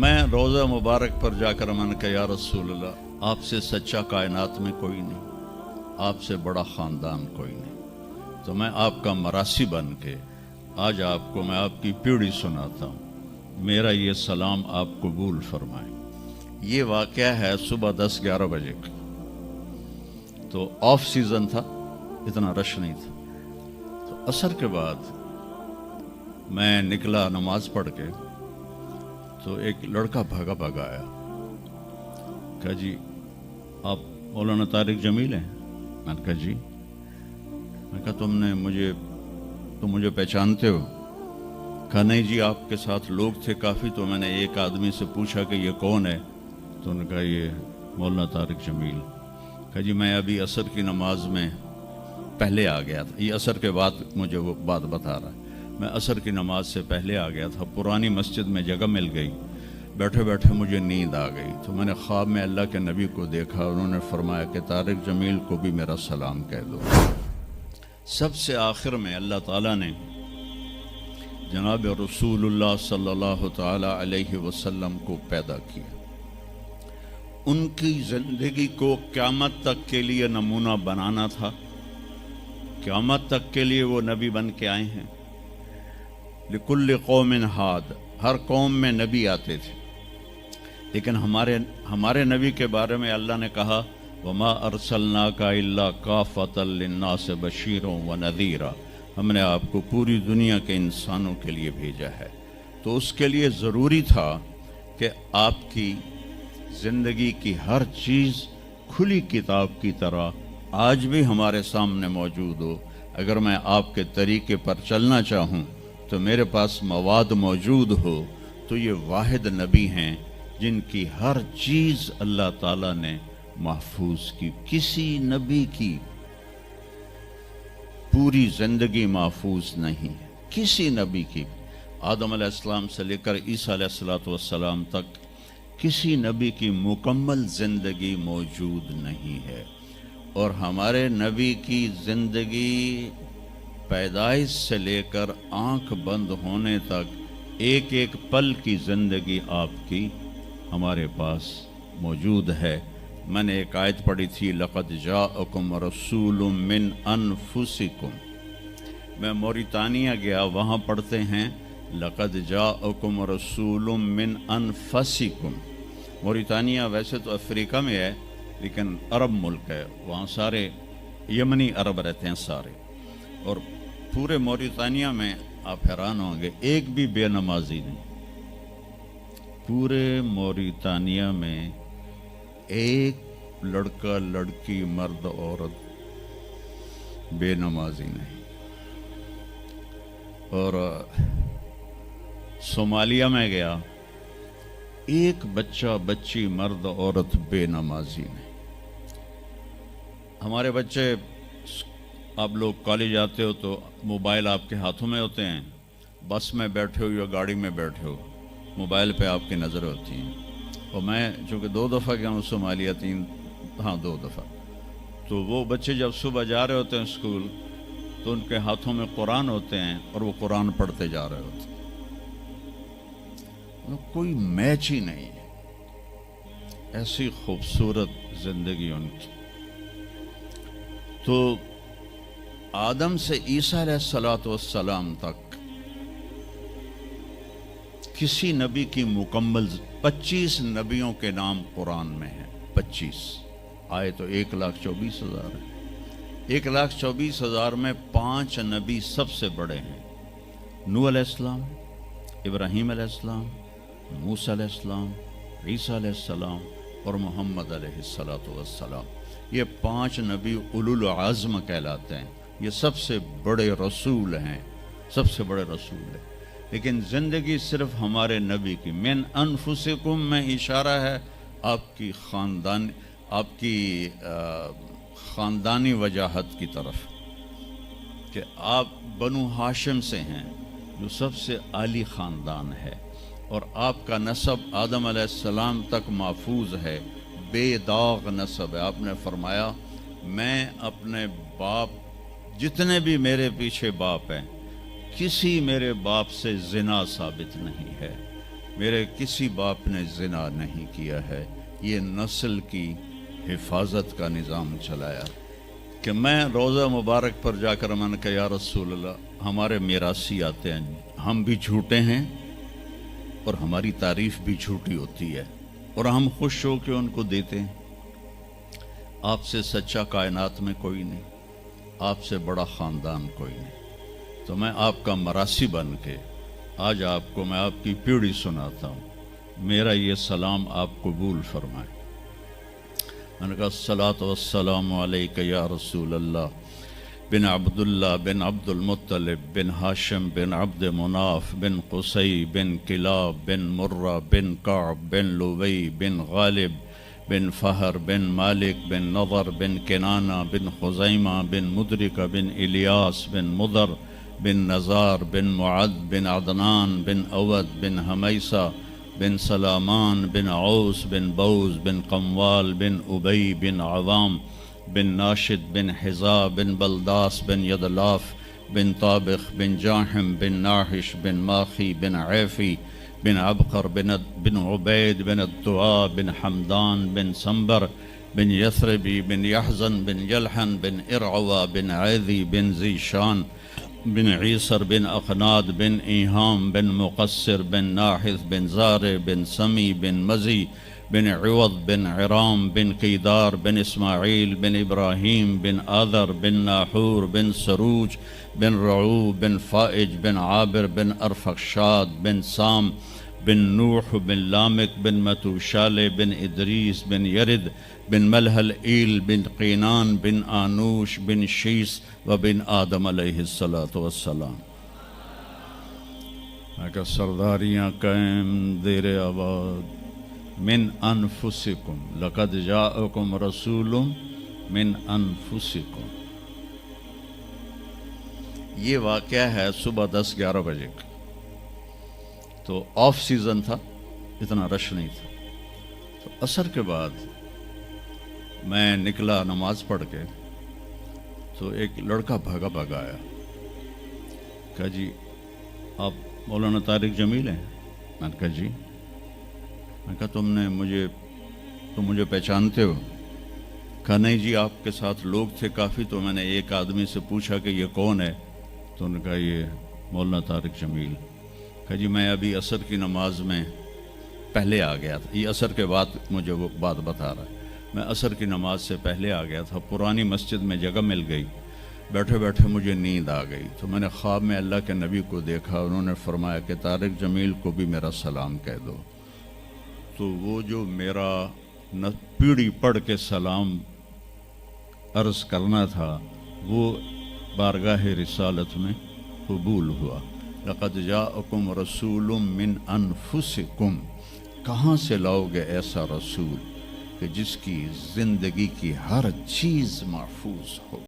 میں روज़ہ मुबारक पर जाकर मैंने कहा या रसूल अल्लाह, आपसे सच्चा कायनात में कोई नहीं, आपसे बड़ा ख़ानदान कोई नहीं, तो मैं आपका मरासी बन के आज आपको मैं आपकी पीढ़ी सुनाता हूँ, मेरा ये सलाम आप कबूल फरमाएं। ये वाक़या है सुबह 10-11 बजे का, तो ऑफ सीज़न था, इतना रश नहीं था। तो असर के बाद मैं निकला नमाज पढ़ के, तो एक लड़का भागा भागा आया, कहा जी आप मौलाना तारिक जमील हैं? मैंने कहा जी। मैं कहा तुम मुझे पहचानते हो? कहा नहीं जी, आपके साथ लोग थे काफ़ी, तो मैंने एक आदमी से पूछा कि ये कौन है, तो उन्होंने कहा ये मौलाना तारिक जमील। कहा जी मैं अभी असर की नमाज में पहले आ गया था, ये असर के बाद मुझे वो बात बता रहा है, मैं असर की नमाज से पहले आ गया था, पुरानी मस्जिद में जगह मिल गई, बैठे बैठे मुझे नींद आ गई, तो मैंने ख्वाब में अल्लाह के नबी को देखा, उन्होंने फरमाया कि तारिक जमील को भी मेरा सलाम कह दो। सबसे आखिर में अल्लाह ताला ने जनाब रसूलुल्लाह सल्लल्लाहु ताला अलैहि वसल्लम को पैदा किया, उनकी ज़िंदगी को क़यामत तक के लिए नमूना बनाना था, क़यामत तक के लिए वो नबी बन के आए हैं। लिकुल्ल कौमिन हाद, हर कौम में नबी आते थे, लेकिन हमारे नबी के बारे में अल्लाह ने कहा वमा अरसलनाका इल्ला काफ़तल लिन्नास बशीरों व नज़ीरा, हमने आपको पूरी दुनिया के इंसानों के लिए भेजा है। तो उसके लिए ज़रूरी था कि आपकी ज़िंदगी की हर चीज़ खुली किताब की तरह आज भी हमारे सामने मौजूद हो। अगर मैं आपके तरीके पर चलना चाहूँ तो मेरे पास मवाद मौजूद हो, तो ये वाहिद नबी हैं जिनकी हर चीज़ अल्लाह ताला ने महफूज की। किसी नबी की पूरी ज़िंदगी महफूज नहीं है, किसी नबी की, आदम अलैहिस्सलाम से लेकर ईसा अलैहिस्सलाम तक किसी नबी की मुकम्मल ज़िंदगी मौजूद नहीं है। और हमारे नबी की ज़िंदगी पैदाइश से लेकर आँख बंद होने तक एक एक पल की ज़िंदगी आपकी हमारे पास मौजूद है। मैंने एक आयत पढ़ी थी, लक़द जाअकुम रसूलुम मिन अनफुसिकुम। मैं मोरितानिया गया, वहाँ पढ़ते हैं लक़द जाअकुम रसूलुम मिन अनफसिकुम। मोरितानिया वैसे तो अफ्रीका में है, लेकिन अरब मुल्क है, वहाँ सारे यमनी अरब रहते हैं सारे, और पूरे मोरितानिया में आप हैरान होंगे एक भी बेनमाजी नहीं। पूरे मोरितानिया में एक लड़का लड़की मर्द औरत बेनमाजी नहीं। और सोमालिया में गया, एक बच्चा बच्ची मर्द औरत बेनमाजी नहीं। हमारे बच्चे, आप लोग कॉलेज आते हो तो मोबाइल आपके हाथों में होते हैं, बस में बैठे हो या गाड़ी में बैठे हो, मोबाइल पे आपकी नज़र होती हैं। और मैं चूँकि 2 दफ़ा गया हूँ सोमालिया, 2 दफ़ा, तो वो बच्चे जब सुबह जा रहे होते हैं स्कूल, तो उनके हाथों में कुरान होते हैं और वो कुरान पढ़ते जा रहे होते हैं। कोई मैच ही नहीं है, ऐसी खूबसूरत ज़िंदगी उनकी। तो आदम से ईसा अलैहिस्सलाम तक किसी नबी की मुकम्मल 25 नबियों के नाम कुरान में हैं। 25 आए तो 1,24,000 है। 1,24,000 में 5 नबी सबसे बड़े हैं, नूह अलैहिस्सलाम, इब्राहीम अलैहिस्सलाम, मूसा अलैहिस्सलाम, ईसा अलैहिस्सलाम और मोहम्मद अलैहिस्सलाम। ये 5 नबी उलुल आज़म कहलाते हैं, ये सबसे बड़े रसूल हैं, सबसे बड़े रसूल हैं। लेकिन ज़िंदगी सिर्फ हमारे नबी की मिन अनफुसिकुम में इशारा है आपकी ख़ानदानी वजाहत की तरफ, कि आप बनु हाशिम से हैं जो सबसे आली ख़ानदान है, और आपका नसब आदम अलैहिस्सलाम तक महफूज है, बेदाग नसब है। आपने फरमाया मैं अपने बाप, जितने भी मेरे पीछे बाप हैं, किसी मेरे बाप से ज़िना साबित नहीं है। میرے کسی باپ نے زنا نہیں کیا ہے، یہ نسل کی حفاظت کا نظام چلایا کہ میں روضہ مبارک پر جا کر میں نے کہا یا رسول اللہ ہمارے میراثی آتے ہیں، ہم بھی جھوٹے ہیں اور ہماری تعریف بھی جھوٹی ہوتی ہے اور ہم خوش ہو کے ان کو دیتے ہیں۔ آپ سے سچا کائنات میں کوئی نہیں، آپ سے بڑا خاندان کوئی نہیں، تو میں آپ کا مراسی بن کے آج آپ کو میں آپ کی پیڑھی سناتا ہوں، میرا یہ سلام آپ قبول فرمائیں۔ میں نے کہا الصلاۃ والسلام علیک یا رسول اللہ بن عبداللہ بن عبد المطلب بن ہاشم بن عبد مناف بن قصی بن کلاب بن مرہ بن کعب بن لبی بن غالب بن فہر بن مالک بن نضر بن کنانہ بن خزیمہ بن مدرکہ بن الیاس بن مضر بن نزار بن معد بن عدنان بن اود بن حمیسہ بن سلامان بن عوس بن بوز بن قموال بن ابی بن عوام بن ناشد بن حذا بن بلداس بن یدلاف بن طابخ بن جاحم بن ناحش بن ماخی بن عیفی بن عبقر بن عبید بن الدعاء بن حمدان بن سنبر بن یثربی بن یحزن بن یلحن بن ارعوا بن عیذی بن زیشان بن عیسر بن اقناد بن ایہام بن مقصر بن ناحث بن زار بن سمی بن مزی بن عوض بن عرام بن قیدار بن اسماعیل بن ابراہیم بن آذر بن ناحور بن سروج بن رعو بن فائج بن عابر بن ارفخشاد بن سام بن نوح بن لامک بن متوشال بن ادریس بن یرد بن ملحل ایل بن قینان بن آنوش بن شیس و بن آدم علیہ السلام۔ میں کہا سرداریاں قائم دیر آباد من انفسکم لقد جاءکم رسول من انفسکم۔ یہ واقعہ ہے صبح 10-11 بجے کا، تو آف سیزن تھا، اتنا رش نہیں تھا۔ تو عصر کے بعد میں نکلا نماز پڑھ کے، تو ایک لڑکا بھاگا آیا، کہا جی آپ مولانا طارق جمیل ہیں؟ میں نے کہا جی۔ میں کہا تم مجھے پہچانتے ہو؟ کہا نہیں جی، آپ کے ساتھ لوگ تھے کافی، تو میں نے ایک آدمی سے پوچھا کہ یہ کون ہے، تو انہوں نے کہا یہ مولانا طارق جمیل۔ کہا جی میں ابھی عصر کی نماز میں پہلے آ گیا تھا، یہ عصر کے بعد مجھے وہ بات بتا رہا ہے، میں عصر کی نماز سے پہلے آ گیا تھا، پرانی مسجد میں جگہ مل گئی، بیٹھے بیٹھے مجھے نیند آ گئی، تو میں نے خواب میں اللہ کے نبی کو دیکھا، انہوں نے فرمایا کہ طارق جمیل کو بھی میرا سلام کہہ دو۔ تو وہ جو میرا پیڑھی پڑھ کے سلام عرض کرنا تھا وہ بارگاہ رسالت میں قبول ہوا۔ لقد جاءکم رسول من انفسکم، کہاں سے لاؤ گے ایسا رسول کہ جس کی زندگی کی ہر چیز محفوظ ہو؟